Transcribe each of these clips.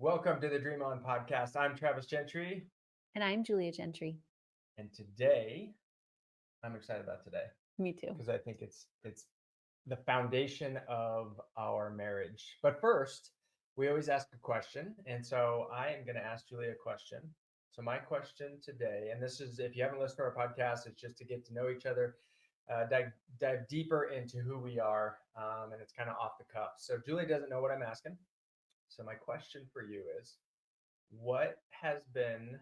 Welcome to the Dream On podcast. I'm Travis Gentry, And I'm Julia Gentry. and today I'm excited about today Me too. because I think it's the foundation of our marriage. But first, we always ask a question, and so I am going to ask Julia a question. So my question today, and this is if you haven't listened to our podcast, it's just to get to know each other, dive deeper into who we are, and it's kind of off the cuff. So Julia doesn't know what I'm asking. So my question for you is, what has been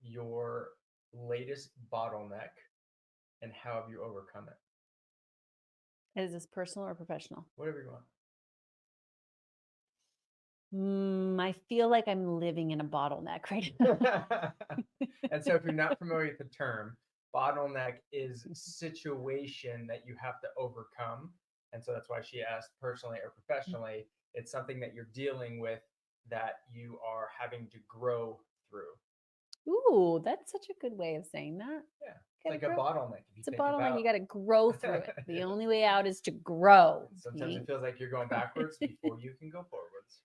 your latest bottleneck and how have you overcome it? Is this personal or professional? Whatever you want. I feel like I'm living in a bottleneck right now. And so if you're not familiar with the term, bottleneck is situation that you have to overcome. And so that's why she asked personally or professionally. It's something that you're dealing with that you are having to grow through. Ooh, that's such a good way of saying that. Yeah. It's like a bottleneck. If you It's a think bottleneck. about You got to grow through it. The only way out is to grow. sometimes it feels like you're going backwards before you can go forwards.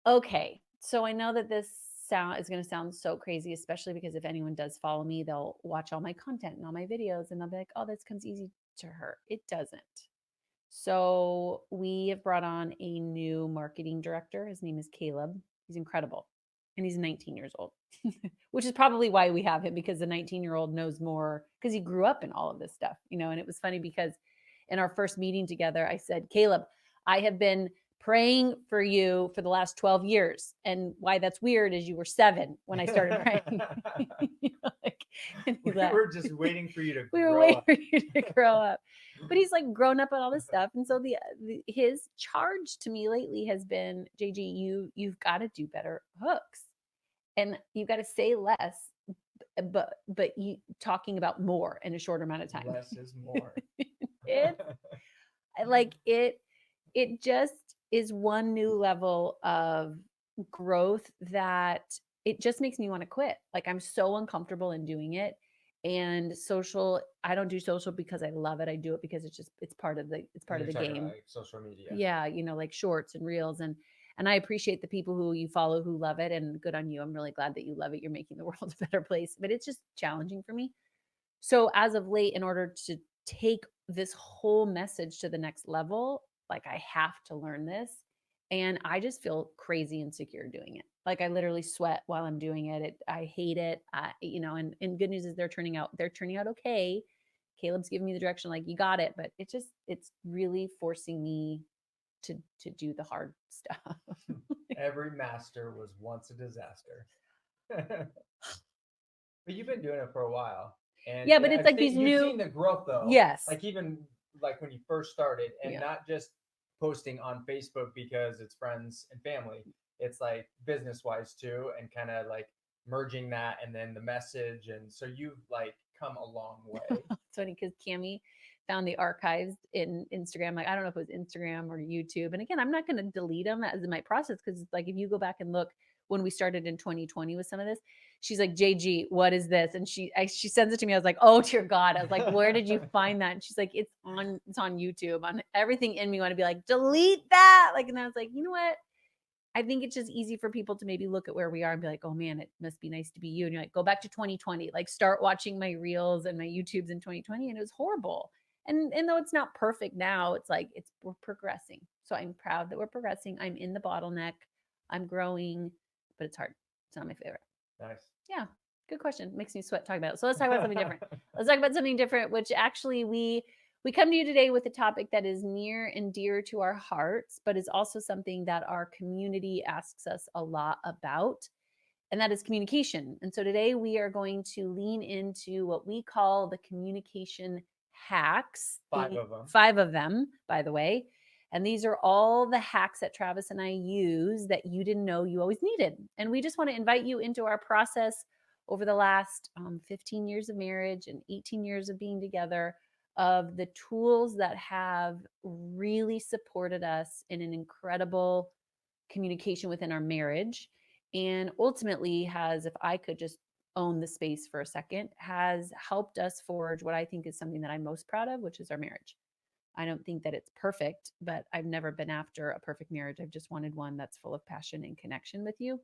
Okay. So I know that this sound is going to sound so crazy, especially because if anyone does follow me, they'll watch all my content and all my videos and they'll be like, oh, this comes easy to her. It doesn't. So we have brought on a new marketing director. His name is Caleb. He's incredible. And he's 19 years old, which is probably why we have him, because the 19-year-old knows more because he grew up in all of this stuff, and it was funny because in our first meeting together, I said, Caleb, I have been praying for you for the last 12 years. And why that's weird is you were 7 when I started praying. We were just waiting for you to we were grow waiting up. for you to grow up. But he's like grown up on all this stuff. And so his charge to me lately has been, JG, you've got to do better hooks. And you've got to say less, but you talking about more in a shorter amount of time. Less is more. It just is one new level of growth that it just makes me want to quit. Like, I'm so uncomfortable in doing it. And social, I don't do social because I love it. I do it because it's part of the game. Like social media. Yeah, like shorts and reels, and I appreciate the people who you follow who love it, and good on you. I'm really glad that you love it. You're making the world a better place, but it's just challenging for me. So as of late, in order to take this whole message to the next level, like, I have to learn this. And I just feel crazy insecure doing it. Like, I literally sweat while I'm doing it. I hate it. And good news is they're turning out okay. Caleb's giving me the direction, like, you got it. But it's really forcing me to do the hard stuff. Every master was once a disaster. But you've been doing it for a while. And yeah, but it's like you've seen the growth though. Yes. Like even like when you first started, and Yeah. not just posting on Facebook because it's friends and family. It's like business wise too, and kind of like merging that and then the message. And so you've like come a long way. It's funny because Cami found the archives in Instagram. Like, I don't know if it was Instagram or YouTube. And again, I'm not going to delete them as in my process, because like, if you go back and look when we started in 2020 with some of this, she's like, JG, what is this? And she sends it to me. I was like, oh dear God. I was like, where did you find that? And she's like, it's on YouTube. On everything in me want to be like, delete that. Like, and I was like, you know what? I think it's just easy for people to maybe look at where we are and be like, oh man, it must be nice to be you. And you're like, go back to 2020, like start watching my reels and my YouTubes in 2020. And it was horrible. And though it's not perfect now, it's like, we're progressing. So I'm proud that we're progressing. I'm in the bottleneck. I'm growing, but it's hard. It's not my favorite. Nice. Yeah. Good question. Makes me sweat talking about it. So let's talk about something different. Let's talk about something different, which actually we come to you today with a topic that is near and dear to our hearts, but is also something that our community asks us a lot about, and that is communication. And so today we are going to lean into what we call the communication hacks. 5 of them. 5 of them, by the way. And these are all the hacks that Travis and I use that you didn't know you always needed. And we just want to invite you into our process over the last 15 years of marriage and 18 years of being together, of the tools that have really supported us in an incredible communication within our marriage. And ultimately has, if I could just own the space for a second, has helped us forge what I think is something that I'm most proud of, which is our marriage. I don't think that it's perfect, but I've never been after a perfect marriage. I've just wanted one that's full of passion and connection with you.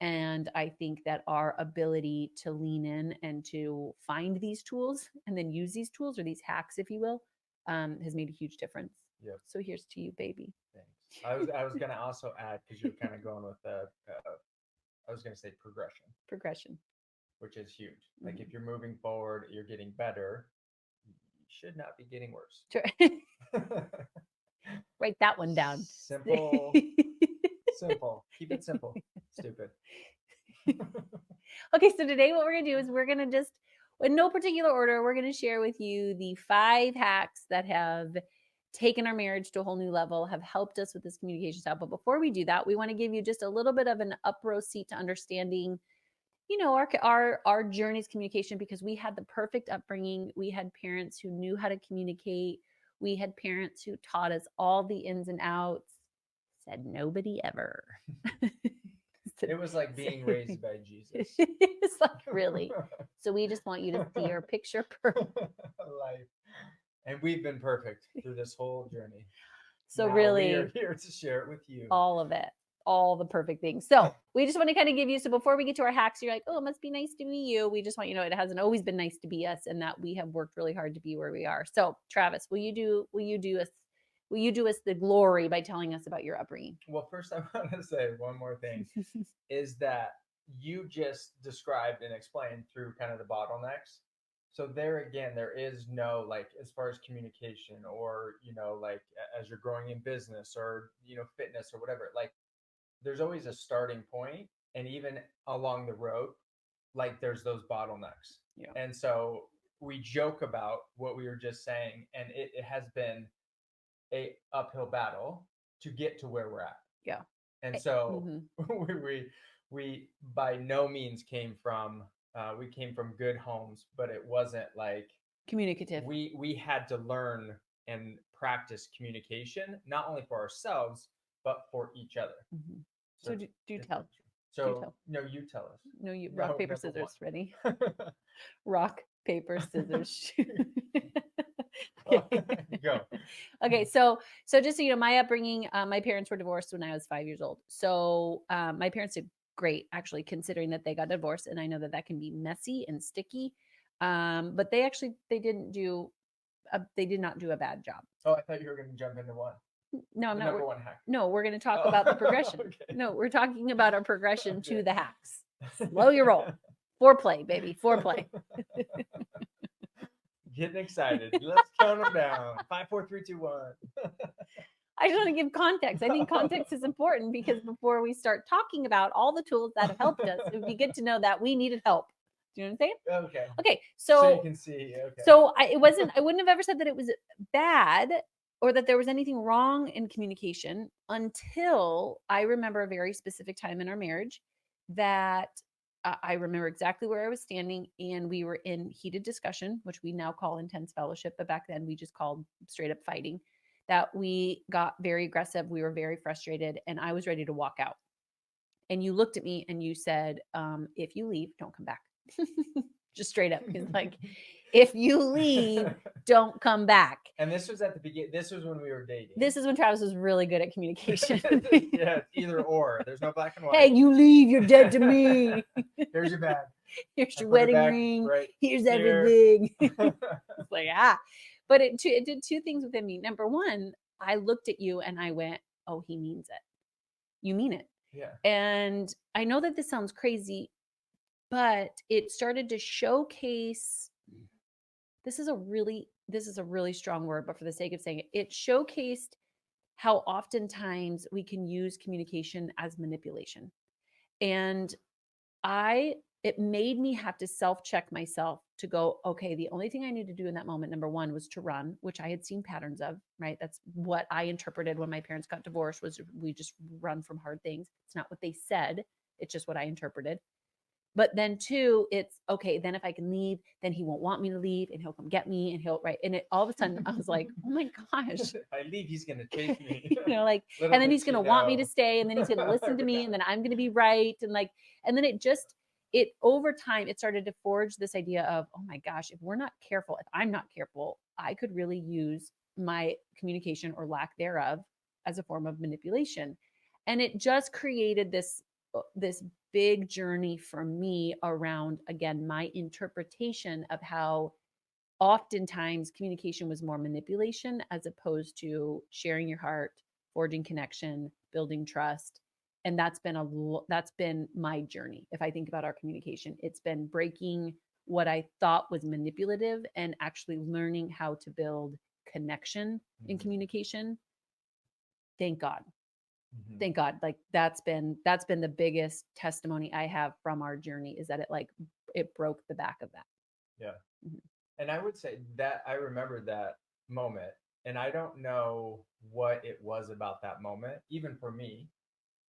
And I think that our ability to lean in and to find these tools and then use these tools, or these hacks, if you will, has made a huge difference. Yep. So here's to you, baby. Thanks. I was gonna also add, because you're kind of going with the I was gonna say progression, Progression. which is huge. Like Mhm. if you're moving forward, you're getting better. You should not be getting worse. Sure. Write that one down. Simple, simple. Keep it simple. Stupid. Okay, so today what we're going to do is we're going to just, in no particular order, we're going to share with you the 5 hacks that have taken our marriage to a whole new level, have helped us with this communication style. But before we do that, we want to give you just a little bit of an up row seat to understanding, you know, our journey's communication, because we had the perfect upbringing. We had parents who knew how to communicate. We had parents who taught us all the ins and outs. Said nobody ever. It was like being raised by Jesus. It's like, really. So we just want you to see our picture perfect. Life. And we've been perfect through this whole journey. So Now really, we are here to share it with you. all of it, all the perfect things. So we just want to kind of give you, so before we get to our hacks, you're like, oh, it must be nice to be you. We just want you to know it hasn't always been nice to be us, and that we have worked really hard to be where we are. So Travis, will you do us the glory by telling us about your upbringing? Well, first I want to say one more thing is that you just described and explained through kind of the bottlenecks. So there again, there is no, like, as far as communication, or, you know, like as you're growing in business, or, you know, fitness or whatever, like there's always a starting point, and even along the road, like there's those bottlenecks. Yeah. And so we joke about what we were just saying, and it has been a uphill battle to get to where we're at. Yeah. And so Mhm. we by no means came from we came from good homes, but it wasn't like Communicative. we had to learn and practice communication, not only for ourselves but for each other. Mhm. So So do tell. So tell. no, you tell us. No, you No, rock, paper, number scissors. one. Ready? Rock, paper, scissors, shoot. Go. Okay, so just so you know, my upbringing, my parents were divorced when I was 5 years old. So my parents did great, actually, considering that they got divorced, and I know that that can be messy and sticky. But they did not do a bad job. Oh, I thought you were going to jump into one. No, I'm The not. number one hack. No, we're going to talk Oh, about the progression. okay. No, we're talking about our progression Okay. to the hacks. Slow your roll. Foreplay, baby. Foreplay. Getting excited. Let's count them down. 5, 4, 3, 2, 1. I just want to give context. I think context is important, because before we start talking about all the tools that have helped us, it would be good to know that we needed help. Do you know what I'm saying? Okay. Okay, So you can see. Okay. so I wouldn't have ever said that it was bad or that there was anything wrong in communication until I remember a very specific time in our marriage that I remember exactly where I was standing, and we were in heated discussion, which we now call intense fellowship, but back then we just called straight up fighting. That we got very aggressive, we were very frustrated, and I was ready to walk out. And you looked at me and you said, if you leave, don't come back. Just straight up. It's like, if you leave, don't come back. And this was at the beginning. This was when we were dating. This is when Travis was really good at communication. Yeah, either or. There's no black and white. Hey, you leave, you're dead to me. Here's your bag. Here's I your put it wedding back ring. right Here's here. everything. It's like, But it did 2 things within me. Number one, I looked at you and I went, oh, he means it. You mean it. Yeah. And I know that this sounds crazy, but it started to showcase, this is a really strong word, but for the sake of saying it, it showcased how oftentimes we can use communication as manipulation. And it made me have to self-check myself to go, okay, the only thing I need to do in that moment, number one, was to run, which I had seen patterns of, right? That's what I interpreted when my parents got divorced, was we just run from hard things. It's not what they said. It's just what I interpreted. But then 2, it's okay, then if I can leave, then he won't want me to leave, and he'll come get me, and he'll, right. And it, all of a sudden I was like, oh my gosh. If I leave, he's going to chase me. You know, like, Little and then did he's going to she want me know. to stay, and then he's going to listen to me, and then I'm going to be right. And like, and then it over time, it started to forge this idea of, oh my gosh, if we're not careful, if I'm not careful, I could really use my communication or lack thereof as a form of manipulation. And it just created this big journey for me around, again, my interpretation of how oftentimes communication was more manipulation as opposed to sharing your heart, forging connection, building trust. And that's been my journey. If I think about our communication, it's been breaking what I thought was manipulative and actually learning how to build connection in Mhm. communication. Thank God. Mhm. Thank God. Like that's been the biggest testimony I have from our journey, is that it broke the back of that. Yeah. Mhm. And I would say that I remember that moment, and I don't know what it was about that moment, even for me,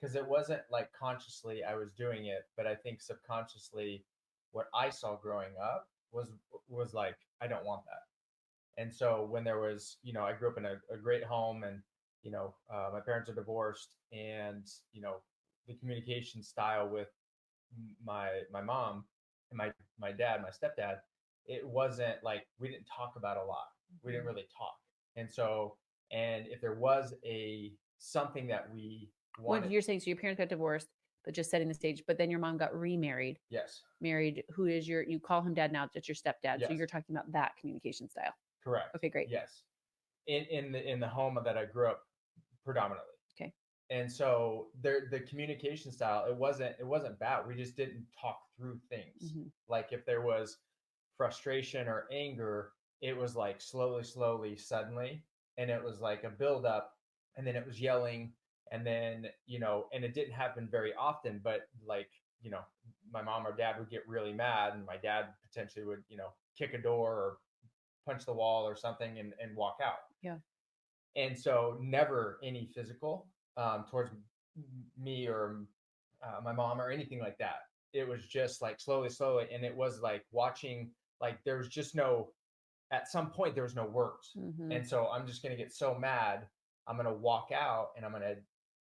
because it wasn't like consciously I was doing it, but I think subconsciously what I saw growing up was like, I don't want that. And so when there was, I grew up in a great home, and my parents are divorced, and the communication style with my mom and my dad, my stepdad, it wasn't like we didn't talk about a lot. We didn't Mhm. really talk. And so, and if there was a something that we What wanted, you're saying, so your parents got divorced, but just setting the stage, but then your mom got remarried, yes, married, who is you call him dad now, that's your stepdad. So yes, you're talking about that communication style. correct, Okay, great. yes, in the home that I grew up predominantly. Okay. And so the communication style, it wasn't bad. We just didn't talk through things. Hmm. Like if there was frustration or anger, it was like slowly, suddenly, and it was like a build up, and then it was yelling, and then and it didn't happen very often, but like you know, my mom or dad would get really mad, and my dad potentially would kick a door or punch the wall or something and walk out. Yeah. And so never any physical towards me or my mom or anything like that. It was just like slowly, and it was like watching. Like there was just no. At some point, there was no words, Hmm. and so I'm just gonna get so mad. I'm gonna walk out and I'm gonna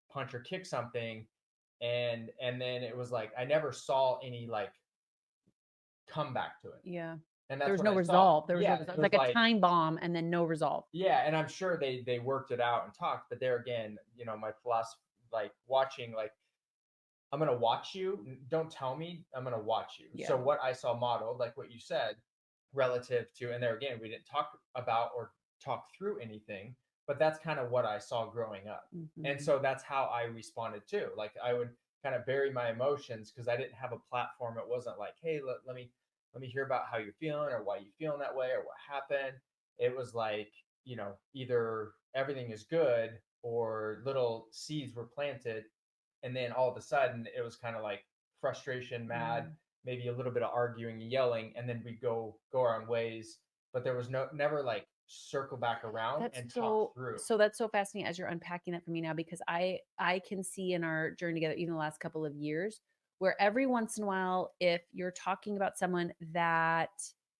punch or kick something, and then it was like I never saw any like comeback to it, Yeah. and There that's was what no I saw. resolve. There was no Yeah, resolve. it It was was like a like time bomb and then no resolve. yeah, and I'm sure they worked it out and talked, but there again, my philosophy, like watching, like I'm gonna watch you. Don't tell me. I'm gonna watch you. Yeah. So what I saw modeled, like what you said, relative to, and there again, we didn't talk about or talk through anything, but that's kind of what I saw growing up, and Hmm. so that's how I responded too. Like I would kind of bury my emotions because I didn't have a platform. It wasn't like, hey, let me hear about how you're feeling or why you feeling that way or what happened. It was like either everything is good or little seeds were planted, and then all of a sudden it was kind of like frustration, mad, Mm. maybe a little bit of arguing and yelling, and then we go our own ways, but there was never like circle back around That's and talk so through. that's so fascinating as you're unpacking that for me now, because I can see in our journey together, even the last couple of years, where every once in a while, if you're talking about someone that,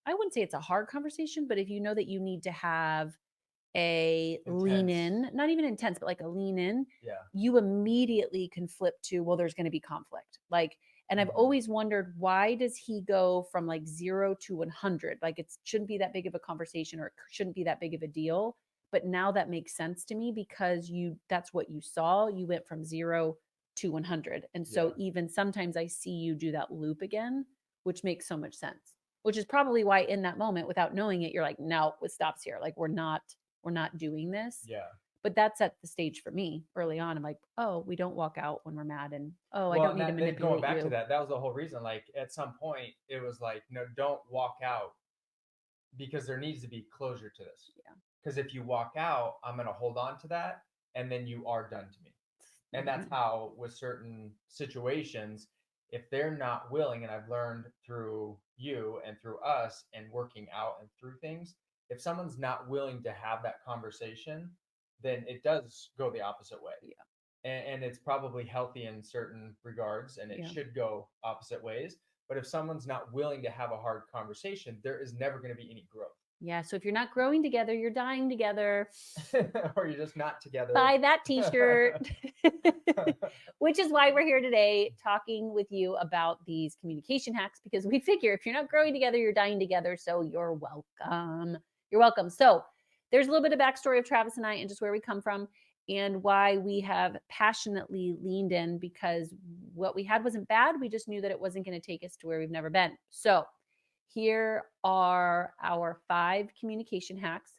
I wouldn't say it's a hard conversation, but if you know that you need to have a lean Intense. in, not even intense, but like a lean in, Yeah. you immediately can flip to, well, there's going to be conflict. Like, and I've Hmm. always wondered, why does he go from like 0 to 100? Like, it shouldn't be that big of a conversation, or it shouldn't be that big of a deal. But now that makes sense to me, because that's what you saw. You went from 0 to 100. And Yeah. so even sometimes I see you do that loop again, which makes so much sense, which is probably why in that moment, without knowing it, you're like, no, it stops here. Like, we're not doing this. Yeah. But that set the stage for me early on. I'm like, oh, we don't walk out when we're mad, and oh, I Well, don't and need to that going manipulate back to you. that was the whole reason. Like at some point it was like, no, don't walk out, because there needs to be closure to this. Yeah. Because if you walk out, I'm going to hold on to that, and then you are done to me. And that's Mhm. how with certain situations, if they're not willing, and I've learned through you and through us and working out and through things, if someone's not willing to have that conversation, then it does go the opposite way. Yeah. And it's probably healthy in certain regards, and it Yeah. should go opposite ways. But if someone's not willing to have a hard conversation, there is never going to be any growth. Yeah. So if you're not growing together, you're dying together. Or you're just not together. Buy that t-shirt. Which is why we're here today talking with you about these communication hacks, because we figure if you're not growing together, you're dying together. So you're welcome. You're welcome. So there's a little bit of backstory of Travis and I and just where we come from and why we have passionately leaned in because what we had wasn't bad. We just knew that it wasn't going to take us to where we've never been. So, here are our 5 communication hacks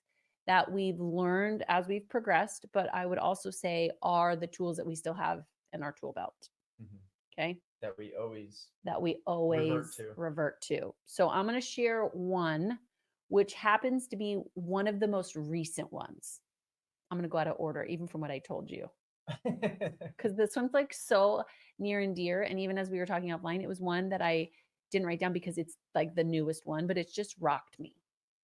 that we've learned as we've progressed, but I would also say are the tools that we still have in our tool belt. Mhm. Okay. That we always That we revert always to. revert to. So I'm going to share one, which happens to be one of the most recent ones. I'm going to go out of order, even from what I told you, because this one's like so near and dear. And even as we were talking offline, it was one that I didn't write down because it's like the newest one, but it's just rocked me.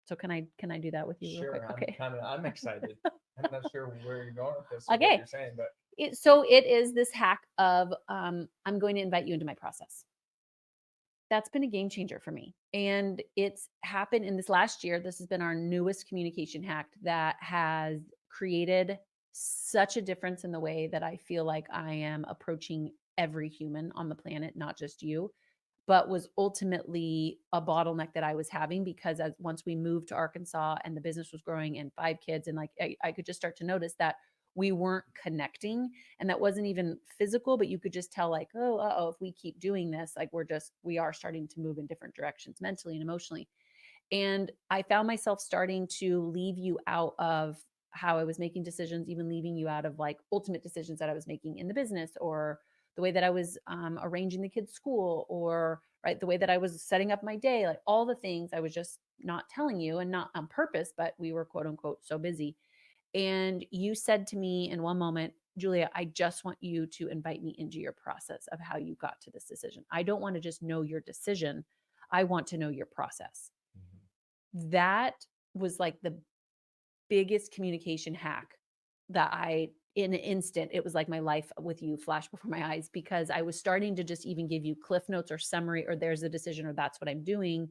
So can I do that with you real quick? Sure, Okay. I'm excited. I'm not sure where you're going with this or what Okay. you're saying, but So it is this hack of I'm going to invite you into my process. That's been a game changer for me. And it's happened in this last year. This has been our newest communication hack that has created such a difference in the way that I feel like I am approaching every human on the planet, not just you, but was ultimately a bottleneck that I was having because as once we moved to Arkansas and the business was growing and 5 kids and like I could just start to notice that we weren't connecting and that wasn't even physical, but you could just tell like, oh, if we keep doing this, like we are starting to move in different directions mentally and emotionally. And I found myself starting to leave you out of how I was making decisions, even leaving you out of like ultimate decisions that I was making in the business or the way that I was arranging the kids' school or right the way that I was setting up my day, like all the things I was just not telling you and not on purpose, but we were quote unquote so busy. And you said to me in one moment, Julia, I just want you to invite me into your process of how you got to this decision. I don't want to just know your decision. I want to know your process. That was like the biggest communication hack that I, in an instant, it was like my life with you flashed before my eyes because I was starting to just even give you cliff notes or summary or there's a decision or that's what I'm doing.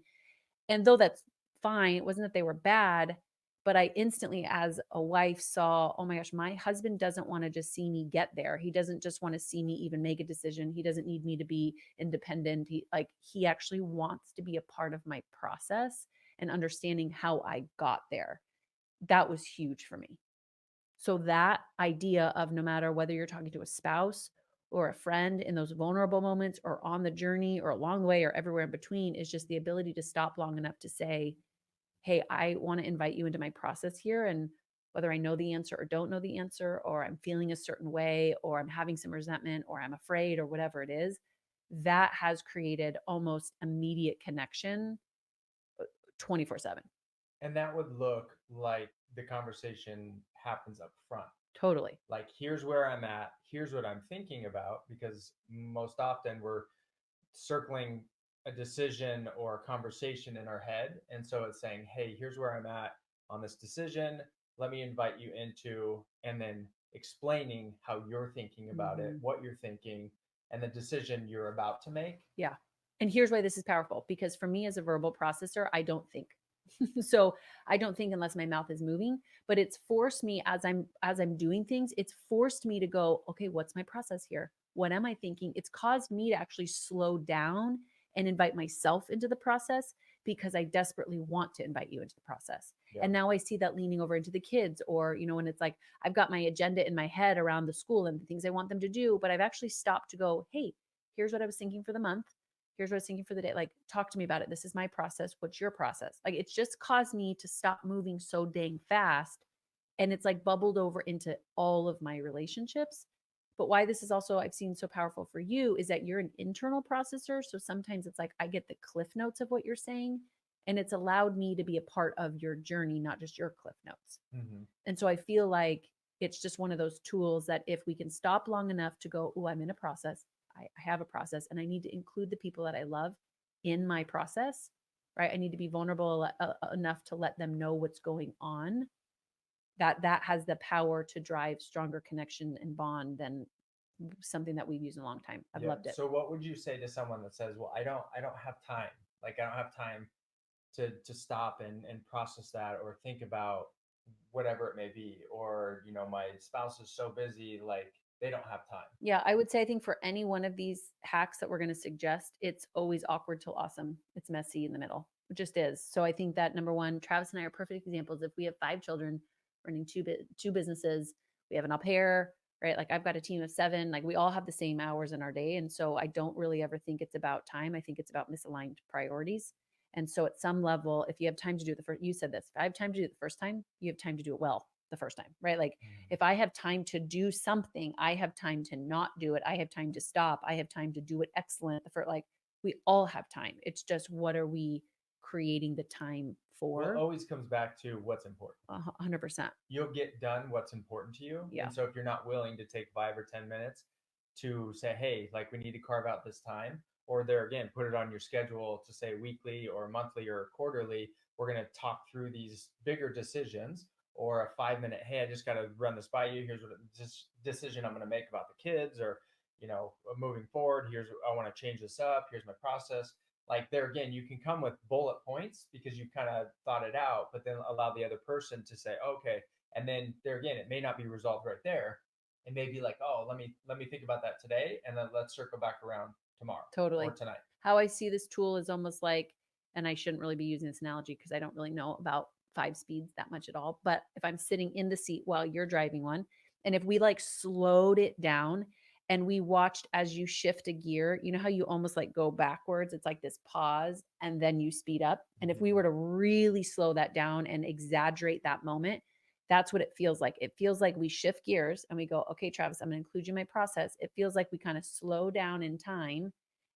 And though that's fine, it wasn't that they were bad, but I instantly, as a wife, saw, oh my gosh, my husband doesn't want to just see me get there. He doesn't just want to see me even make a decision. He doesn't need me to be independent. He actually wants to be a part of my process and understanding how I got there. That was huge for me. So that idea of no matter whether you're talking to a spouse or a friend in those vulnerable moments or on the journey or along the way or everywhere in between is just the ability to stop long enough to say, hey, I want to invite you into my process here. And whether I know the answer or don't know the answer, or I'm feeling a certain way, or I'm having some resentment, or I'm afraid, or whatever it is, that has created almost immediate connection 24/7. and that would look like the conversation happens up front. Totally. Like, here's where I'm at, here's what I'm thinking about, because most often we're circling a decision or a conversation in our head. And so it's saying, hey, here's where I'm at on this decision. Let me invite you into, and then explaining how you're thinking about it, Mhm. what you're thinking, and the decision you're about to make. Yeah. And here's why this is powerful because for me as a verbal processor, I don't think. So I don't think unless my mouth is moving, but it's forced me as I'm doing things, it's forced me to go, okay, what's my process here? What am I thinking? It's caused me to actually slow down and invite myself into the process because I desperately want to invite you into the process. Yeah. And now I see that leaning over into the kids or, when it's like I've got my agenda in my head around the school and the things I want them to do, but I've actually stopped to go, hey, here's what I was thinking for the month. Here's what I was thinking for the day. Like, talk to me about it. This is my process. What's your process? Like, it's just caused me to stop moving so dang fast. And it's like bubbled over into all of my relationships. But why this is also, I've seen so powerful for you is that you're an internal processor. So sometimes it's like I get the cliff notes of what you're saying. And it's allowed me to be a part of your journey, not just your cliff notes. Mm-hmm. And so I feel like it's just one of those tools that if we can stop long enough to go, oh, I'm in a process, I have a process, and I need to include the people that I love in my process, right? I need to be vulnerable enough to let them know what's going on. That has the power to drive stronger connection and bond than something that we've used in a long time. I've Yeah. loved it. So what would you say to someone that says, well, I don't have time. Like, I don't have time to stop and process that or think about whatever it may be, or my spouse is so busy, like they don't have time. Yeah, I would say I think for any one of these hacks that we're going to suggest, it's always awkward till awesome. It's messy in the middle. It just is. So I think that number one, Travis and I are perfect examples. If we have 5 children, running two businesses. We have an au pair, right? Like I've got a team of 7. Like we all have the same hours in our day. And so I don't really ever think it's about time. I think it's about misaligned priorities. And so at some level, if you have time to do it the first, you said this, if I have time to do it the first time, you have time to do it well the first time, right? Like if I have time to do something, I have time to not do it. I have time to stop. I have time to do it excellent. The first, like we all have time. It's just what are we creating the time Well, it for? always comes back to what's important. 100%. You'll get done what's important to you. Yeah. And so if you're not willing to take 5 or 10 minutes to say, hey, like we need to carve out this time, or there again, put it on your schedule to say weekly or monthly or quarterly, we're going to talk through these bigger decisions, or a 5 minute, hey, I just got to run this by you. Here's what this decision I'm going to make about the kids, or, moving forward, here's, I want to change this up. Here's my process. Like there again, you can come with bullet points because you kind of thought it out, but then allow the other person to say, okay. And then there again, it may not be resolved right there. It may be like, oh, let me think about that today, and then let's circle back around tomorrow Totally. or tonight. How I see this tool is almost like, and I shouldn't really be using this analogy because I don't really know about 5 speeds that much at all. But if I'm sitting in the seat while you're driving one, and if we like slowed it down and we watched as you shift a gear, you know how you almost like go backwards? It's like this pause and then you speed up. And if we were to really slow that down and exaggerate that moment, that's what it feels like. It feels like we shift gears and we go, okay, Travis, I'm going to include you in my process. It feels like we kind of slow down in time.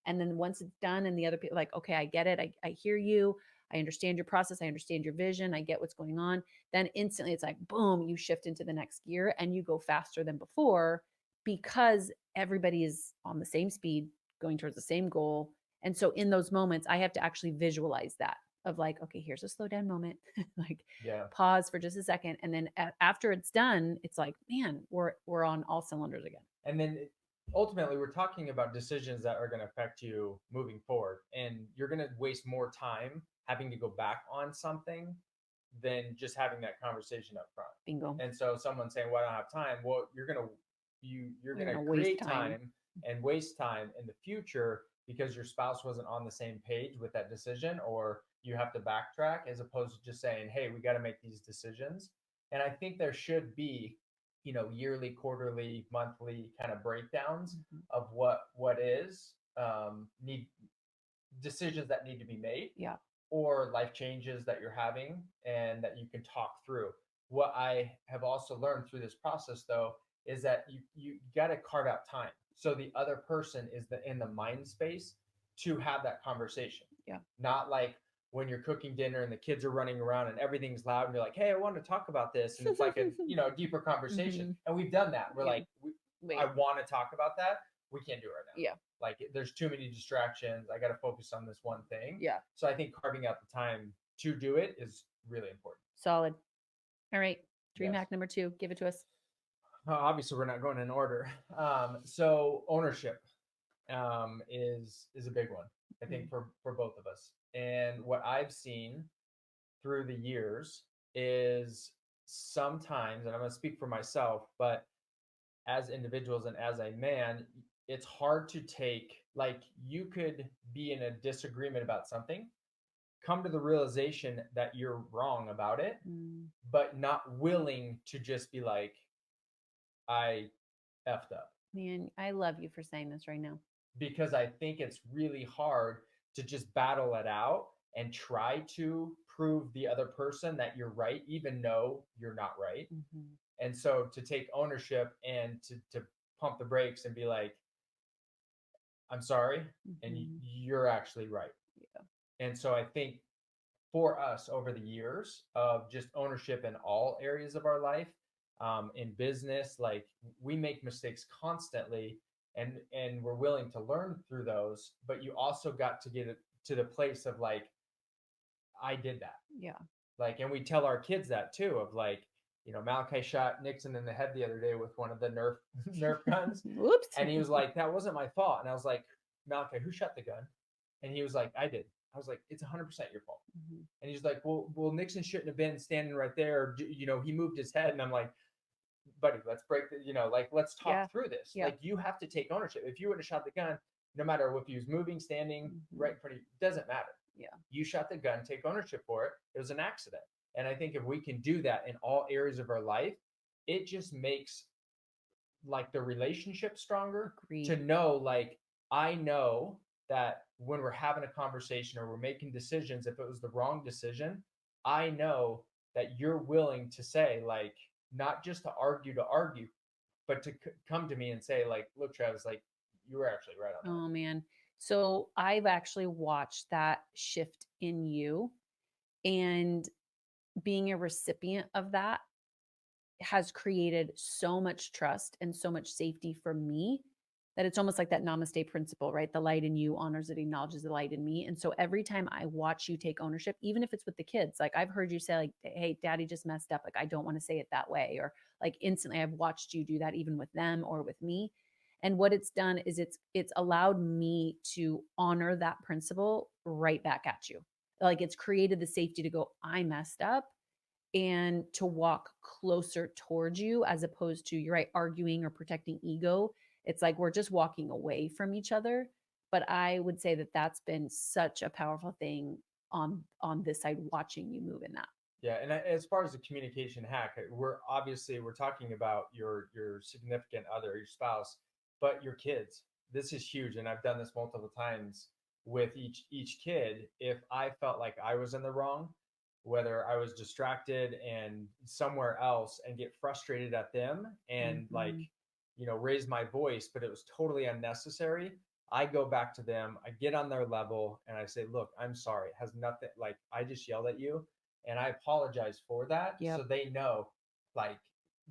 And then once it's done and the other people like, okay, I get it. I hear you. I understand your process. I understand your vision. I get what's going on. Then instantly it's like, boom, you shift into the next gear and you go faster than before because everybody is on the same speed, going towards the same goal. And so in those moments, I have to actually visualize that of like, okay, here's a slow down moment, like pause for just a second. And then after it's done, it's like, man, we're on all cylinders again. And then ultimately, we're talking about decisions that are going to affect you moving forward. And you're going to waste more time having to go back on something than just having that conversation up front. Bingo. And so someone saying, well, I don't have time. Well, you're going to create time and waste time in the future because your spouse wasn't on the same page with that decision, or you have to backtrack, as opposed to just saying, hey, we got to make these decisions. And I think there should be, yearly, quarterly, monthly kind of breakdowns of what is need decisions that need to be made, or life changes that you're having and that you can talk through. What I have also learned through this process, though, is that you got to carve out time so the other person is in the mind space to have that conversation. Not like when you're cooking dinner and the kids are running around and everything's loud and you're like, hey, I want to talk about this, and it's like a deeper conversation. And we've done that. We're like, I want to talk about that. We can't do it right now. Like there's too many distractions. I got to focus on this one thing. So I think carving out the time to do it is really important. Solid. All right. Dream hack number 2. Give it to us. Obviously, we're not going in order. So ownership is a big one, I think, for both of us. And what I've seen through the years is sometimes, and I'm going to speak for myself, but as individuals and as a man, it's hard to take, like you could be in a disagreement about something, come to the realization that you're wrong about it, but not willing to just be like, I effed up. Man, I love you for saying this right now. Because I think it's really hard to just battle it out and try to prove the other person that you're right, even though you're not right. And so to take ownership and to pump the brakes and be like, I'm sorry, and you're actually right. And so I think for us over the years of just ownership in all areas of our life, in business, like we make mistakes constantly, and we're willing to learn through those, but you also got to get it to the place of like, I did that. Like, and we tell our kids that too, of like, Malachi shot Nixon in the head the other day with one of the Nerf guns. Oops. And he was like, that wasn't my fault. And I was like, Malachi, who shot the gun? And he was like, I did. I was like, it's 100% your fault. And he's like, well, Nixon shouldn't have been standing right there. He moved his head. And I'm like, buddy, let's break let's talk through this. Like, you have to take ownership. If you would have shot the gun, no matter if he was moving, standing right in front of you, doesn't matter. You shot the gun, take ownership for it. It was an accident. And I think if we can do that in all areas of our life, it just makes like the relationship stronger, to Agreed. know like I know that when we're having a conversation or we're making decisions, if it was the wrong decision, I know that you're willing to say like, not just to argue, but to come to me and say like, look, Travis, like you were actually right on that. Oh man. So I've actually watched that shift in you, and being a recipient of that has created so much trust and so much safety for me that it's almost like that namaste principle, right? The light in you honors it, acknowledges the light in me. And so every time I watch you take ownership, even if it's with the kids, like I've heard you say, like, hey, daddy just messed up. Like, I don't want to say it that way. Or like instantly I've watched you do that even with them or with me. And what it's done is it's allowed me to honor that principle right back at you. Like it's created the safety to go, I messed up, and to walk closer towards you as opposed to, you're right, arguing or protecting ego. It's like we're just walking away from each other. But I would say that that's been such a powerful thing on this side, watching you move in that. Yeah, and as far as the communication hack, we're talking about your significant other, your spouse, but your kids. This is huge, and I've done this multiple times with each kid. If I felt like I was in the wrong, whether I was distracted and somewhere else, and get frustrated at them, and like, Mhm. raise my voice, but it was totally unnecessary. I go back to them, I get on their level, and I say, "Look, I'm sorry. It has nothing. Like I just yelled at you, and I apologize for that." So Yep. they know like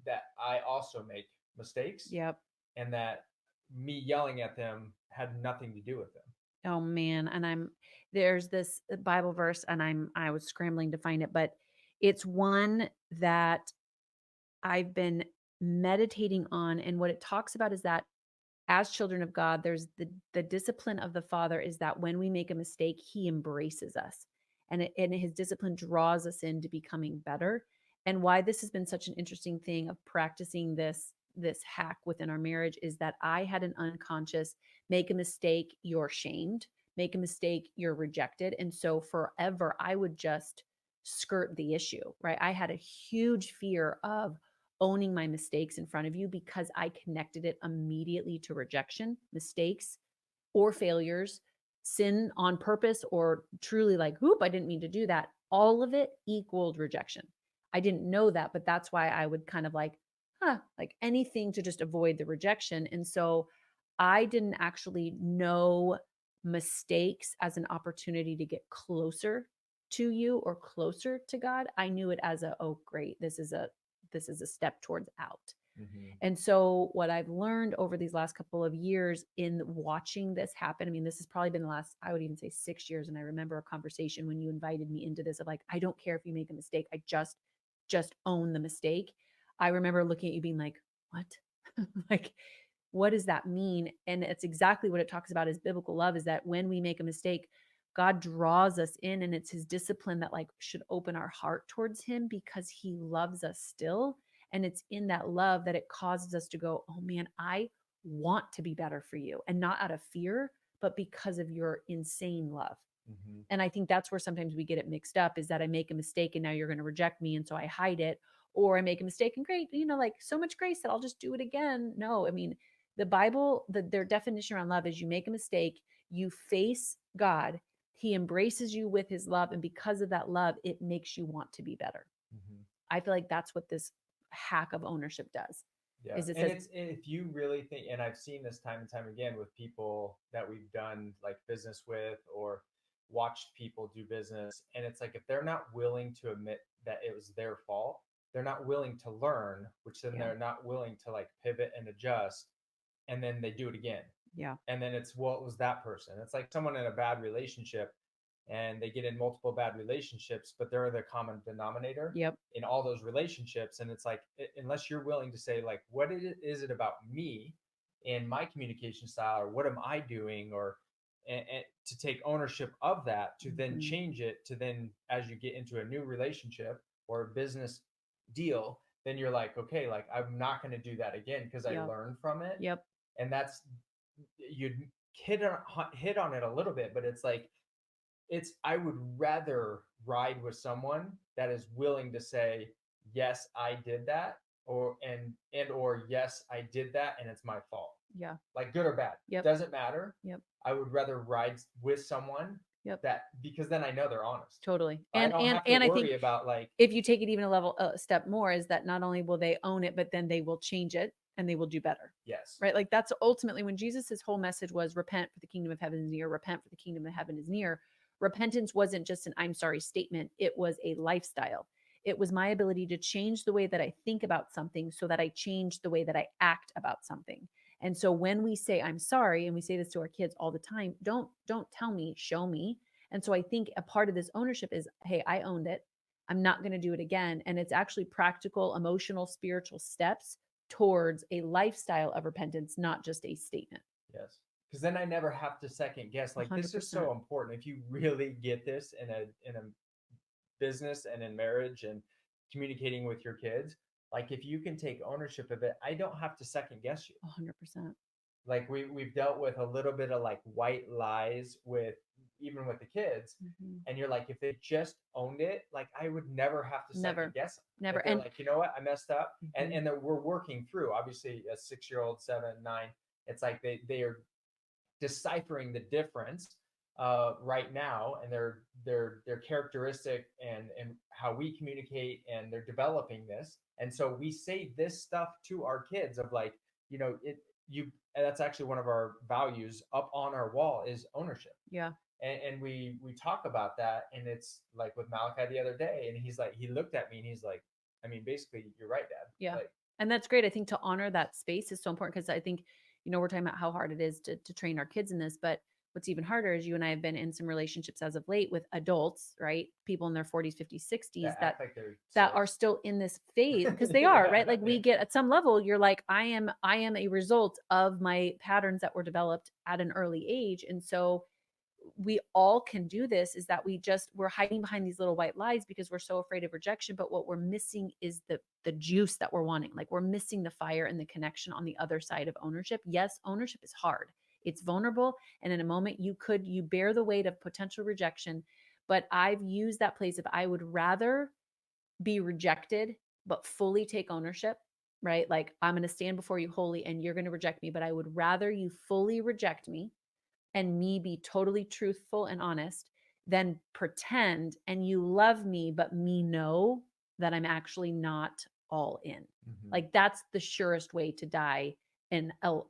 that I also make mistakes, Yep. and that me yelling at them had nothing to do with them. Oh man, and there's this Bible verse, and I was scrambling to find it, but it's one that I've been meditating on, and what it talks about is that as children of God, there's the discipline of the Father is that when we make a mistake, He embraces us, and His discipline draws us into becoming better. And why this has been such an interesting thing of practicing this hack within our marriage is that I had an unconscious, make a mistake, you're shamed, make a mistake, you're rejected, and so forever I would just skirt the issue, right? I had a huge fear of owning my mistakes in front of you because I connected it immediately to rejection, mistakes, or failures, sin on purpose, or truly like, whoop, I didn't mean to do that. All of it equaled rejection. I didn't know that, but that's why I would kind of like, like anything to just avoid the rejection. And so I didn't actually know mistakes as an opportunity to get closer to you or closer to God. I knew it as a, oh great, this is a step towards out. Mm-hmm. And so, what I've learned over these last couple of years in watching this happen, I mean, this has probably been the last, I would even say 6 years. And I remember a conversation when you invited me into this of like, I don't care if you make a mistake, I just own the mistake. I remember looking at you being like, what? Like, what does that mean? And it's exactly what it talks about is biblical love, is that when we make a mistake, God draws us in, and it's His discipline that like should open our heart towards Him because He loves us still. And it's in that love that it causes us to go, oh man, I want to be better for you, and not out of fear, but because of your insane love. Mm-hmm. And I think that's where sometimes we get it mixed up, is that I make a mistake and now you're going to reject me. And so I hide it. Or I make a mistake and great, like so much grace that I'll just do it again. No, I mean, the Bible, their definition around love is you make a mistake, you face God, He embraces you with His love. And because of that love, it makes you want to be better. Mm-hmm. I feel like that's what this hack of ownership does. Yeah, Is it and says, it's if you really think, and I've seen this time and time again with people that we've done like business with or watched people do business, and it's like if they're not willing to admit that it was their fault, they're not willing to learn, which then yeah, they're not willing to like pivot and adjust, and then they do it again, yeah, and then it's, well, it was that person. It's like someone in a bad relationship, and they get in multiple bad relationships, but they're the common denominator yep, in all those relationships. And it's like, unless you're willing to say like, what is it about me and my communication style, or what am I doing, or and to take ownership of that, to then mhm, change it, to then as you get into a new relationship or a business deal, then you're like, okay, like I'm not going to do that again because I yep, learned from it. yep, And that's, you hit on it a little bit, but it's like I would rather ride with someone that is willing to say, yes, I did that, or yes, I did that and it's my fault. Yeah. Like good or bad. Yep. Doesn't matter. Yep. I would rather ride with someone Yep. that, because then I know they're honest. Totally. I And don't and have to and I think worry about like, if you take it even a step more, is that not only will they own it, but then they will change it and they will do better. yes, Right? Like that's ultimately when Jesus's whole message was repent for the kingdom of heaven is near, repent for the kingdom of heaven is near. Repentance wasn't just an I'm sorry statement, it was a lifestyle. It was my ability to change the way that I think about something so that I change the way that I act about something. And so when we say I'm sorry, and we say this to our kids all the time, don't tell me, show me. And so I think a part of this ownership is, hey, I owned it. I'm not going to do it again. And it's actually practical, emotional, spiritual steps towards a lifestyle of repentance, not just a statement. yes. Because then I never have to second guess. Like this is 100%. so important. If you really get this in a business and in marriage and communicating with your kids, like if you can take ownership of it, I don't have to second guess you. 100%. Like we've dealt with a little bit of like white lies with, even with the kids, Mm-hmm. and you're like, if they just owned it, like I would never have to second Never, guess them. never. If they're And like, you know what, I messed up, and mhm, that we're working through. Obviously, a 6-year-old, 7, 9, it's like they are deciphering the difference right now, and their characteristic and how we communicate, and they're developing this, and so we say this stuff to our kids of like, it you and that's actually one of our values up on our wall is ownership. yeah, And we talk about that, and it's like with Malachi the other day, and he's like, he looked at me and he's like, I mean, basically, you're right, Dad. yeah. Like, And that's great. I think to honor that space is so important because I think, we're talking about how hard it is to train our kids in this, but what's even harder is you and I have been in some relationships as of late with adults, right? People in their 40s, 50s, 60s that that act like they're that are six. still in this phase because they are, Yeah, right? Like we get at some level, you're like, I am a result of my patterns that were developed at an early age. And so we all can do this is that we're hiding behind these little white lies because we're so afraid of rejection, but what we're missing is the juice that we're wanting. Like we're missing the fire and the connection on the other side of ownership. Yes, ownership is hard, it's vulnerable, and in a moment you bear the weight of potential rejection. But I've used that place of I would rather be rejected but fully take ownership, right? Like I'm going to stand before you holy and you're going to reject me, but I would rather you fully reject me and me be totally truthful and honest than pretend and you love me but me know that I'm actually not all in. Mhm. Like that's the surest way to die in a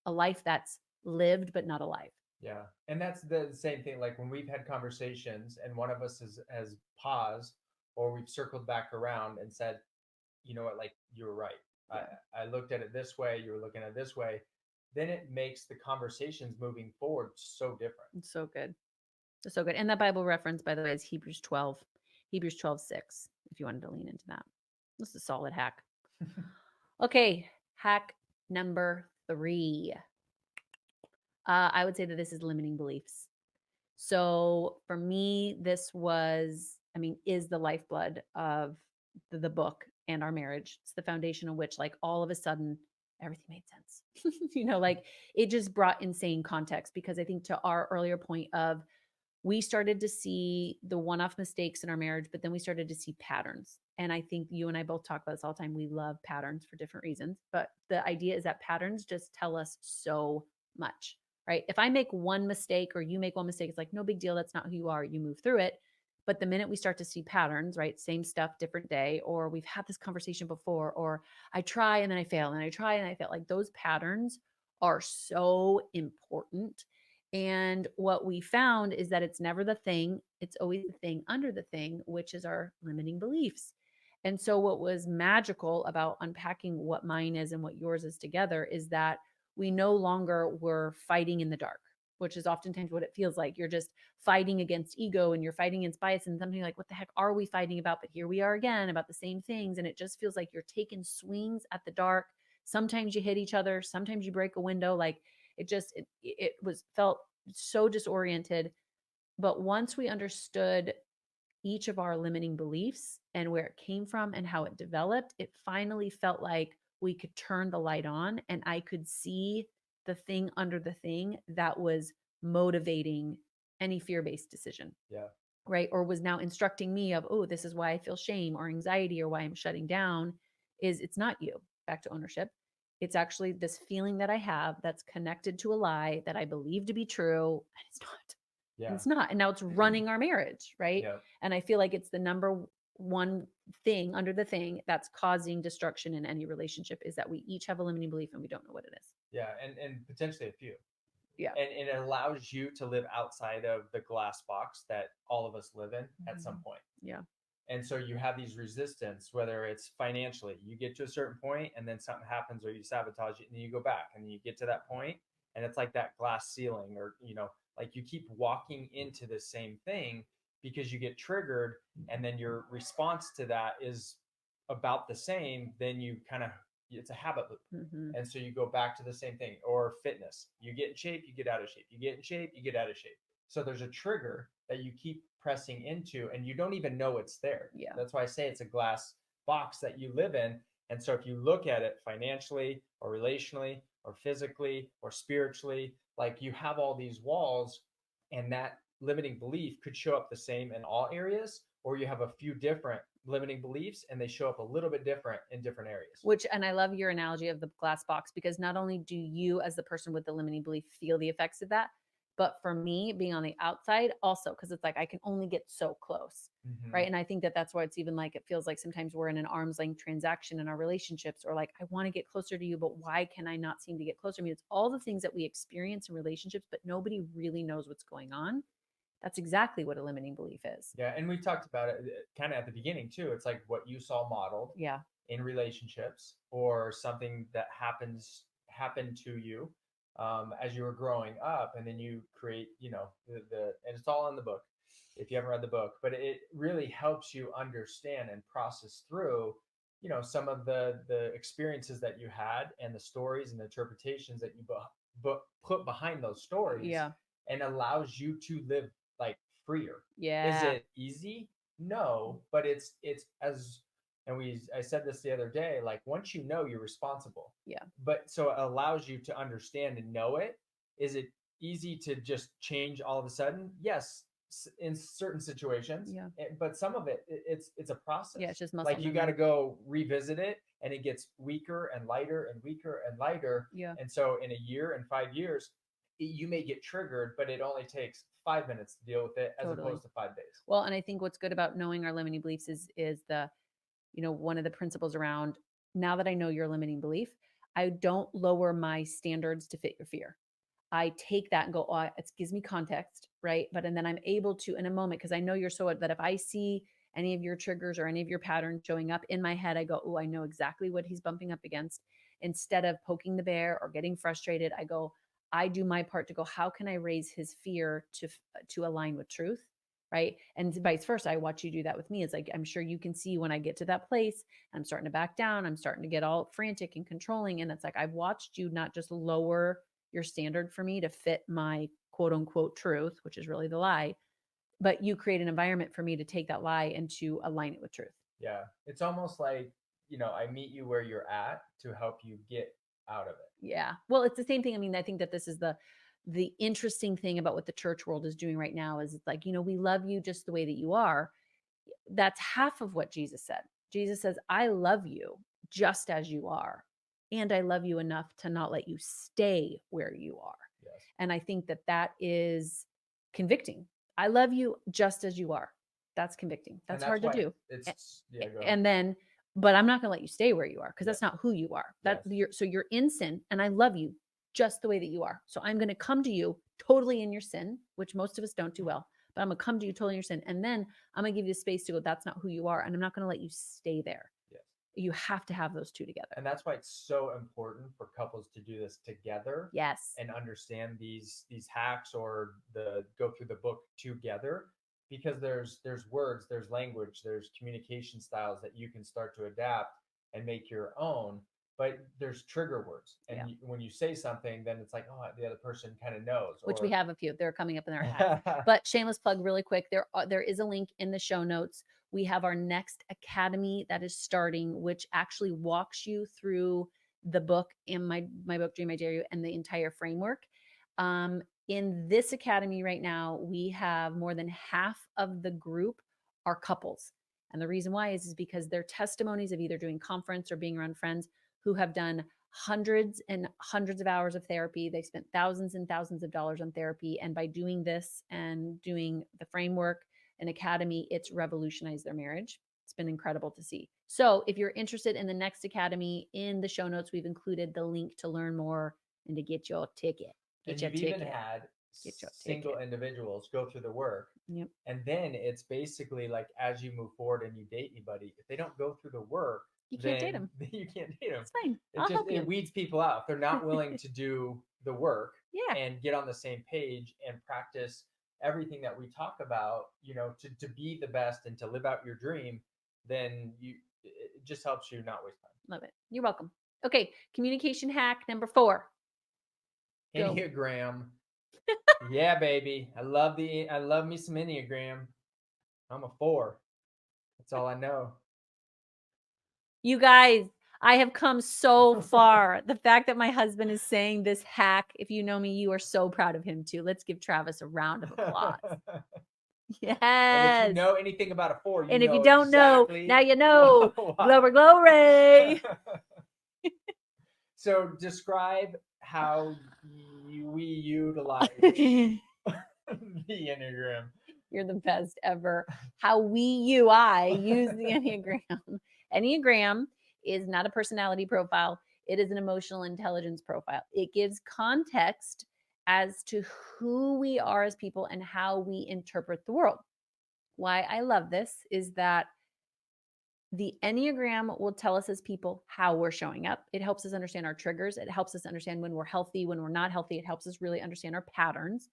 life that's lived but not alive. Yeah. And that's the same thing. Like when we've had conversations and one of us has paused, or we've circled back around and said, you know what, like you were right. I, Yeah, I looked at it this way, you were looking at it this way. Then it makes the conversations moving forward so different. it's so good. It's so good. And that Bible reference, by the way, is Hebrews 12:6, if you wanted to lean into that. This is a solid hack. Okay, hack number 3. I would say that this is limiting beliefs. So for me, this is the lifeblood of the book and our marriage. It's the foundation on which, like, all of a sudden, everything made sense. Like it just brought insane context because I think to our earlier point of we started to see the one off mistakes in our marriage, but then we started to see patterns. And I think you and I both talk about this all the time. We love patterns for different reasons, but the idea is that patterns just tell us so much, right? If I make one mistake or you make one mistake, it's like, no big deal. That's not who you are. You move through it. But the minute we start to see patterns, right? Same stuff, different day, or we've had this conversation before, or I try and then I fail and I try and I fail, like those patterns are so important. And what we found is that it's never the thing, it's always the thing under the thing, which is our limiting beliefs. And so, what was magical about unpacking what mine is and what yours is together is that we no longer were fighting in the dark, which is oftentimes what it feels like. You're just fighting against ego and you're fighting against bias and something like, what the heck are we fighting about? But here we are again about the same things. And it just feels like you're taking swings at the dark. Sometimes you hit each other, sometimes you break a window. Like it was felt so disoriented. But once we understood each of our limiting beliefs and where it came from and how it developed, it finally felt like we could turn the light on and I could see the thing under the thing that was motivating any fear-based decision, Yeah. right? Or was now instructing me of, oh, this is why I feel shame or anxiety or why I'm shutting down, is it's not you. Back to ownership. It's actually this feeling that I have that's connected to a lie that I believe to be true, and it's not. And Yeah. it's not. And now it's running our marriage, right? Yeah. And I feel like it's the number one thing under the thing that's causing destruction in any relationship is that we each have a limiting belief and we don't know what it is. Yeah. And potentially a few. Yeah. And it allows you to live outside of the glass box that all of us live in at some Mhm. point. Yeah. And so you have these resistance, whether it's financially, you get to a certain point and then something happens or you sabotage it and then you go back and then you get to that point and it's like that glass ceiling or, like you keep walking into the same thing because you get triggered and then your response to that is about the same, then you kind of, it's a habit loop. Hmm. And so you go back to the same thing. Or fitness, you get in shape, you get out of shape, you get in shape, you get out of shape. So there's a trigger that you keep pressing into and you don't even know it's there. Yeah. That's why I say it's a glass box that you live in. And so if you look at it financially or relationally or physically or spiritually, like you have all these walls, and that limiting belief could show up the same in all areas, or you have a few different limiting beliefs and they show up a little bit different in different areas. Which, and I love your analogy of the glass box, because not only do you, as the person with the limiting belief, feel the effects of that, but for me, being on the outside, also, because it's like I can only get so close. Mm-hmm. Right. And I think that that's why it's even like it feels like sometimes we're in an arm's length transaction in our relationships, or like, I want to get closer to you, but why can I not seem to get closer? I mean, it's all the things that we experience in relationships, but nobody really knows what's going on. That's exactly what a limiting belief is. Yeah, and we talked about it kind of at the beginning too. It's like what you saw modeled Yeah. in relationships, or something that happened to you as you were growing up, and then you create, the and it's all in the book if you haven't read the book, but it really helps you understand and process through, some of the experiences that you had and the stories and the interpretations that you put behind those stories, Yeah. and allows you to live like freer. Is Yeah. it easy? No, but it's as and I said this the other day, like once you know, you're responsible. Yeah. But so it allows you to understand and know it. Is it easy to just change all of a sudden? Yes, in certain situations. Yeah. But some of it's a process. Yeah. It's just muscle Like you got to memory. go revisit it and it gets weaker and lighter and weaker and lighter. Yeah. And so in a year and 5 years, you may get triggered, but it only takes 5 minutes to deal with it as Totally. opposed to 5 days. Well, and I think what's good about knowing our limiting beliefs is the, one of the principles around, now that I know your limiting belief, I don't lower my standards to fit your fear. I take that and go, oh, it gives me context, right? But and then I'm able to, in a moment, because I know you're so that if I see any of your triggers or any of your patterns showing up in my head, I go, oh, I know exactly what he's bumping up against. Instead of poking the bear or getting frustrated, I go, I do my part to go, how can I raise his fear to align with truth? Right. And vice versa. I watch you do that with me. It's like, I'm sure you can see when I get to that place, I'm starting to back down. I'm starting to get all frantic and controlling. And it's like, I've watched you not just lower your standard for me to fit my quote unquote truth, which is really the lie, but you create an environment for me to take that lie and to align it with truth. Yeah. It's almost like, I meet you where you're at to help you get out of it. Yeah. Well, it's the same thing. I mean, I think that this is the interesting thing about what the church world is doing right now is it's like, we love you just the way that you are. That's half of what Jesus said. Jesus says, I love you just as you are. And I love you enough to not let you stay where you are. Yes. And I think that that is convicting. I love you just as you are. That's convicting. That's hard to do. And then, but I'm not going to let you stay where you are, because that's not who you are. So you're in sin, and I love you just the way that you are. So I'm going to come to you totally in your sin, which most of us don't do well, but I'm going to come to you totally in your sin. And then I'm going to give you the space to go, that's not who you are. And I'm not going to let you stay there. Yes. You have to have those two together. And that's why it's so important for couples to do this together. Yes. And understand these hacks, or go through the book together, because there's words, there's language, there's communication styles that you can start to adapt and make your own. But there's trigger words, and when you say something, then it's like, oh, the other person kind of knows. Which we have a few. They're coming up in our hacks. But shameless plug, really quick. There is a link in the show notes. We have our next academy that is starting, which actually walks you through the book, and my book, Dream I Dare You, and the entire framework. In this academy right now, we have more than half of the group are couples. And the reason why is because their testimonies of either doing conference or being around friends who have done hundreds and hundreds of hours of therapy. They spent thousands and thousands of dollars on therapy. And by doing this and doing the framework and academy, it's revolutionized their marriage. It's been incredible to see. So if you're interested in the next academy, in the show notes, we've included the link to learn more and to get your ticket. And you've even had single individuals go through the work. Yep. And then it's basically like, as you move forward and you date anybody, if they don't go through the work, you can't date them. You can't date them. It's fine. It weeds people out. If they're not willing to do the work yeah. and get on the same page and practice everything that we talk about, to be the best and to live out your dream, then it just helps you not waste time. Love it. You're welcome. Okay. Communication hack number 4. Enneagram. Yeah, baby. I love me some Enneagram. I'm a 4. That's all I know. You guys, I have come so far. The fact that my husband is saying this hack, if you know me, you are so proud of him too. Let's give Travis a round of applause. Yes. And if you know anything about a 4, and if you don't know, now you know. Wow. Glory. So describe how we utilize the Enneagram. You're the best ever. How I use the Enneagram. Enneagram is not a personality profile. It is an emotional intelligence profile. It gives context as to who we are as people and how we interpret the world. Why I love this is that the Enneagram will tell us as people how we're showing up. It helps us understand our triggers. It helps us understand when we're healthy, when we're not healthy. It helps us really understand our patterns.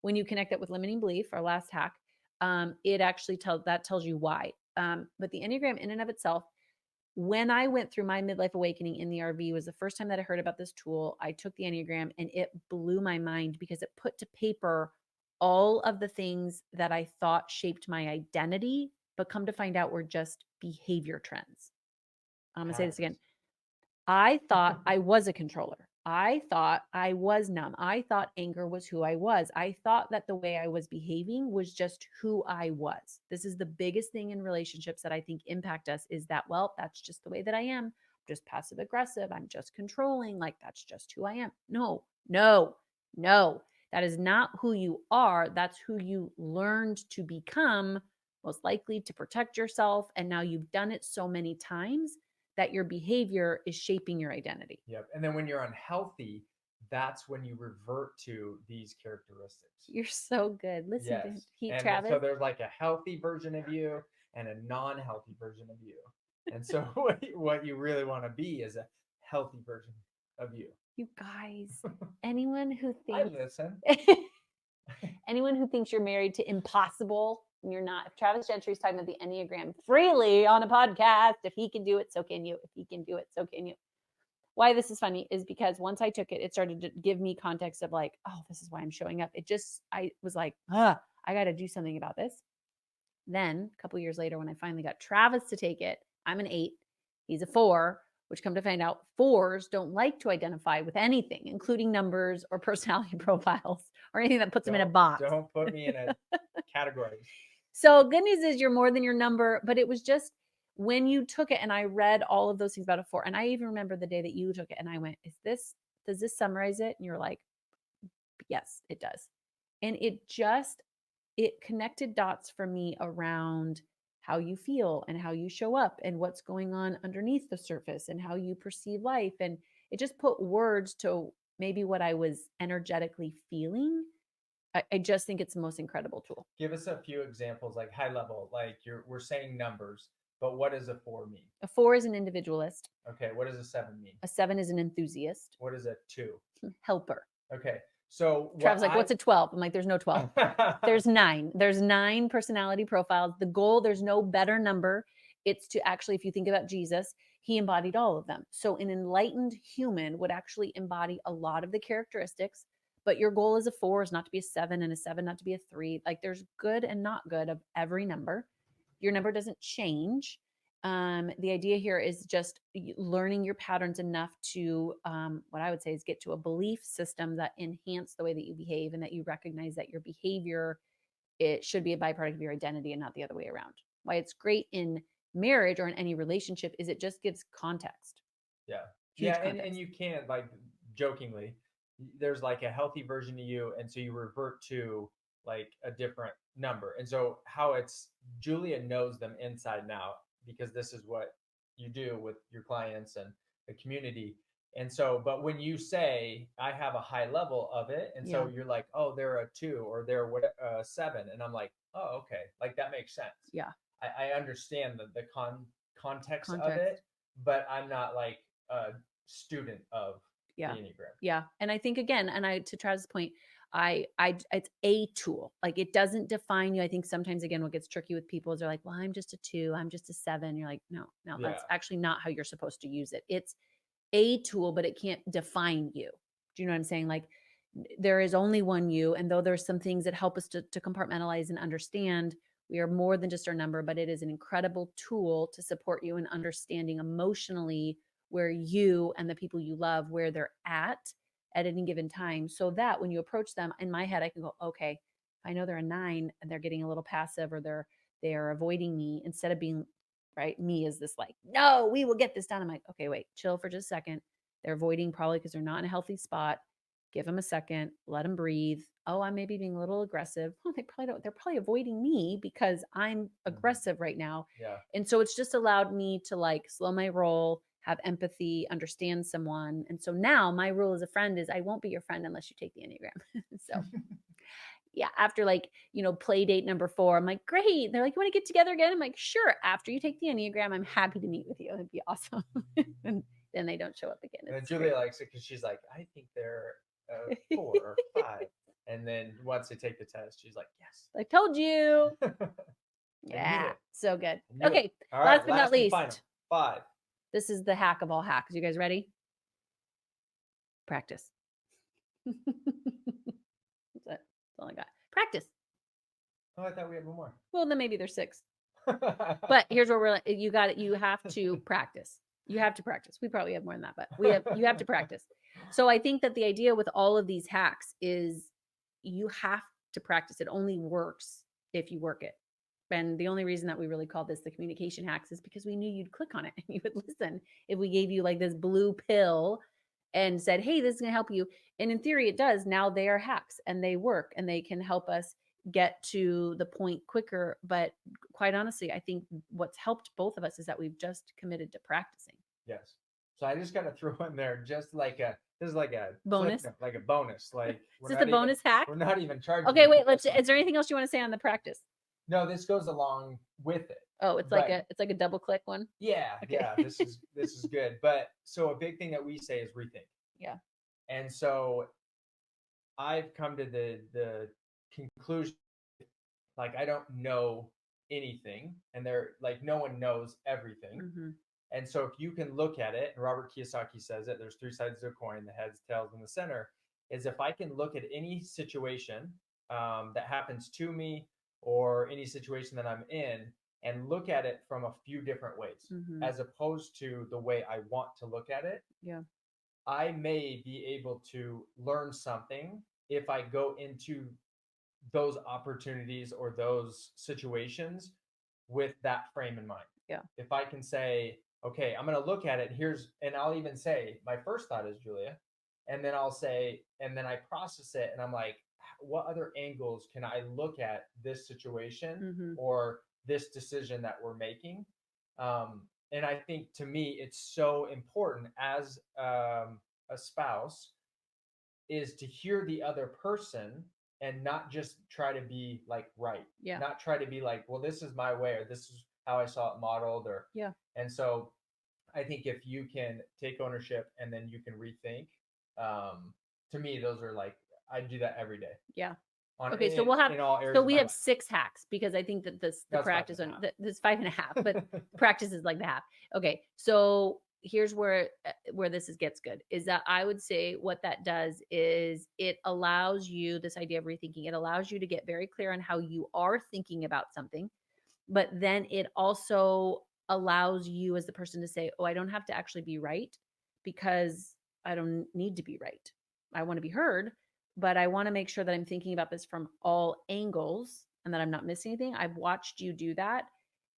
When you connect that with limiting belief, our last hack, it actually tells you why. But the Enneagram in and of itself, when I went through my midlife awakening in the RV, was the first time that I heard about this tool. I took the Enneagram and it blew my mind because it put to paper all of the things that I thought shaped my identity, but come to find out were just behavior trends. I'm going to say this again. I thought I was a controller. I thought I was numb. I thought anger was who I was. I thought that the way I was behaving was just who I was. This is the biggest thing in relationships that I think impact us is that, well, that's just the way that I am. I'm just passive aggressive. I'm just controlling. Like, that's just who I am. No. That is not who you are. That's who you learned to become, most likely to protect yourself. And now you've done it so many times that your behavior is shaping your identity. Yep. And then when you're unhealthy, that's when you revert to these characteristics. You're so good. Listen to Travis. So there's like a healthy version of you and a non-healthy version of you. And so what you really want to be is a healthy version of you. You guys, anyone who thinks I listen. Anyone who thinks you're married to impossible, and you're not. If Travis Gentry's talking about the Enneagram freely on a podcast, if he can do it, so can you. If he can do it, so can you. Why this is funny is because once I took it, it started to give me context of like, oh, this is why I'm showing up. I was like, I got to do something about this. Then a couple years later, when I finally got Travis to take it, I'm an 8, he's a 4, which come to find out 4s don't like to identify with anything, including numbers or personality profiles or anything that puts them in a box. Don't put me in a category. So good news is you're more than your number, but it was just when you took it and I read all of those things about a 4, and I even remember the day that you took it and I went, does this summarize it? And you're like, yes, it does. And it connected dots for me around how you feel and how you show up and what's going on underneath the surface and how you perceive life. And it just put words to maybe what I was energetically feeling. I just think it's the most incredible tool. Give us a few examples, like high level, like we're saying numbers, but what does a 4 mean? A 4 is an individualist. Okay. What does a 7 mean? A 7 is an enthusiast. What is a 2? Helper. Okay. So Travis like, what's a 12? I'm like, there's no 12. There's 9. There's 9 personality profiles. The goal, there's no better number. It's to actually, if you think about Jesus, he embodied all of them. So an enlightened human would actually embody a lot of the characteristics, but your goal as a 4 is not to be a 7 and a 7 not to be a 3. Like there's good and not good of every number. Your number doesn't change. The idea here is just learning your patterns enough to, what I would say is get to a belief system that enhance the way that you behave and that you recognize that your behavior, it should be a byproduct of your identity and not the other way around. Why it's great in marriage or in any relationship is it just gives context, Yeah. huge Yeah, and context. you can like jokingly, there's like a healthy version of you, and so you revert to like a different number. And so how it's Julia knows them inside and out because this is what you do with your clients and the community. And so, but when you say I have a high level of it, and so Yeah, you're like, oh, they're a 2 or they're what a 7, and I'm like, oh, okay, like that makes sense. yeah, I understand the context of context. it, but I'm not like a student of the Yeah. Enneagram. Yeah. And I think again, and I to Travis's point, it's a tool. Like it doesn't define you. I think sometimes again what gets tricky with people is they're like, well, I'm just a 2, I'm just a 7. You're like, no, no, Yeah. that's actually not how you're supposed to use it. It's a tool, but it can't define you. Do you know what I'm saying? Like there is only one you. And though there's some things that help us to compartmentalize and understand, we are more than just our number, but it is an incredible tool to support you in understanding emotionally where you and the people you love, where they're at any given time. So that when you approach them, in my head, I can go, okay, I know they're a 9 and they're getting a little passive or they're avoiding me, instead of being right. Me is this like, no, we will get this done. I'm like, okay, wait, chill for just a second. They're avoiding probably because they're not in a healthy spot. Give them a second, let them breathe. Oh, I may be being a little aggressive. Oh, they probably don't, they're probably avoiding me because I'm aggressive right now. Yeah. And so it's just allowed me to like slow my roll, have empathy, understand someone. And so now my rule as a friend is I won't be your friend unless you take the Enneagram. So yeah, after like, play date number 4, I'm like, great. They're like, you want to get together again? I'm like, sure. After you take the Enneagram, I'm happy to meet with you. It'd be awesome. And then they don't show up again. And It's Julia great. likes it because she's like, I think they're 4 or 5. And then once they take the test, she's like, yes. I told you. I knew Yeah. it. So good. I knew it. Okay. All right. Last but not Last and final. least, 5. this is the hack of all hacks. You guys ready? Practice. That's it. That's all I got. Practice. Oh, I thought we had one more. Well, then maybe there's 6. But here's where we're you got it. You have to practice. You have to practice. We probably have more than that, but you have to practice. So I think that the idea with all of these hacks is you have to practice. It only works if you work it. And the only reason that we really called this the communication hacks is because we knew you'd click on it and you would listen. If we gave you like this blue pill and said, hey, this is going to help you. And in theory, it does. Now they are hacks and they work and they can help us get to the point quicker. But quite honestly, I think what's helped both of us is that we've just committed to practicing. Yes. So I just got to throw in there just like this is like a Bonus. note, like a bonus. Like Is this a bonus hack? We're not even charging. Okay, wait. Is there anything else you want to say on the practice? No, this goes along with it. Oh, it's like a double click one. Yeah, okay. Yeah. This is good. But so a big thing that we say is rethink. Yeah. And so I've come to the conclusion, like I don't know anything, and they're like no one knows everything. Mm-hmm. And so if you can look at it, and Robert Kiyosaki says it, there's 3 sides of a coin, the heads, tails, and the center, is if I can look at any situation that happens to me or any situation that I'm in and look at it from a few different ways, as opposed to the way I want to look at it, Yeah. I may be able to learn something if I go into those opportunities or those situations with that frame in mind. Yeah. If I can say, okay, I'm going to look at it. And I'll even say, my first thought is Julia. And then I'll say, and then I process it and I'm like, what other angles can I look at this situation or this decision that we're making? And I think to me, it's so important as a spouse is to hear the other person and not just try to be like right. Yeah. Not try to be like, well, this is my way or this is how I saw it modeled or yeah. And so I think if you can take ownership and then you can rethink, to me, those are like I do that every day. Yeah. Okay, so we'll have in all areas so we have life. 6 hacks because I think that the That's practice 5.5. one this 5.5, but practice is like the half. Okay, so here's where this gets good is that I would say what that does is it allows you this idea of rethinking. It allows you to get very clear on how you are thinking about something, but then it also allows you as the person to say, oh, I don't have to actually be right because I don't need to be right. I want to be heard, but I want to make sure that I'm thinking about this from all angles and that I'm not missing anything. I've watched you do that.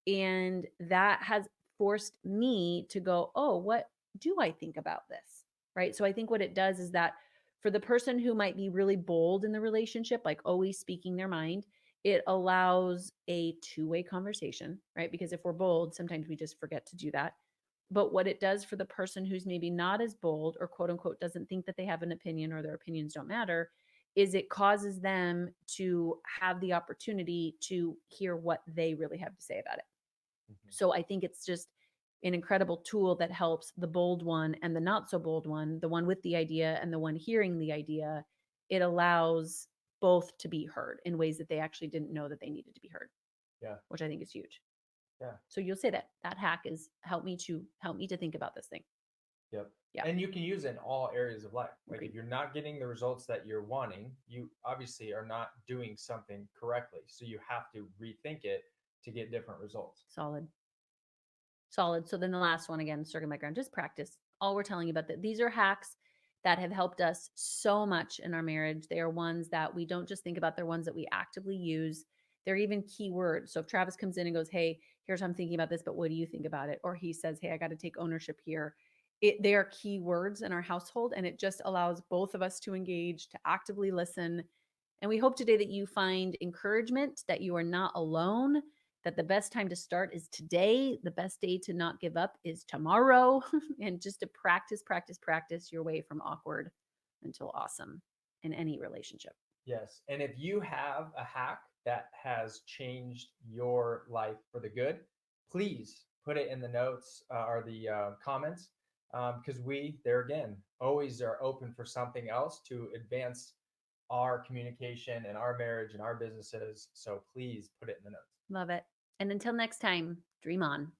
And that has forced me to go, oh, what do I think about this? Right. So I think what it does is that for the person who might be really bold in the relationship, like always speaking their mind, it allows a two-way conversation, right? Because if we're bold, sometimes we just forget to do that. But what it does for the person who's maybe not as bold or quote unquote doesn't think that they have an opinion or their opinions don't matter is it causes them to have the opportunity to hear what they really have to say about it. Mhm. So I think it's just an incredible tool that helps the bold one and the not so bold one, the one with the idea and the one hearing the idea. It allows both to be heard in ways that they actually didn't know that they needed to be heard, Yeah. which I think is huge. Yeah. So you'll say that that hack is help me to think about this thing. Yep. Yeah, And you can use it in all areas of life. Like if agreed. you're not getting the results that you're wanting, you obviously are not doing something correctly. So you have to rethink it to get different results. Solid. Solid. So then the last one again, circling back around, just practice. All we're telling you about that these are hacks that have helped us so much in our marriage. They are ones that we don't just think about, they're ones that we actively use. They're even keywords. So if Travis comes in and goes, hey, here's how I'm thinking about this, but what do you think about it? Or he says, hey, I got to take ownership here. They are key words in our household, and it just allows both of us to engage, to actively listen. And we hope today that you find encouragement, that you are not alone, that the best time to start is today. The best day to not give up is tomorrow. And just to practice, practice, practice your way from awkward until awesome in any relationship. Yes. And if you have a hack that has changed your life for the good, please put it in the notes or the comments because we, there again, always are open for something else to advance our communication and our marriage and our businesses. So please put it in the notes. Love it. And until next time, dream on.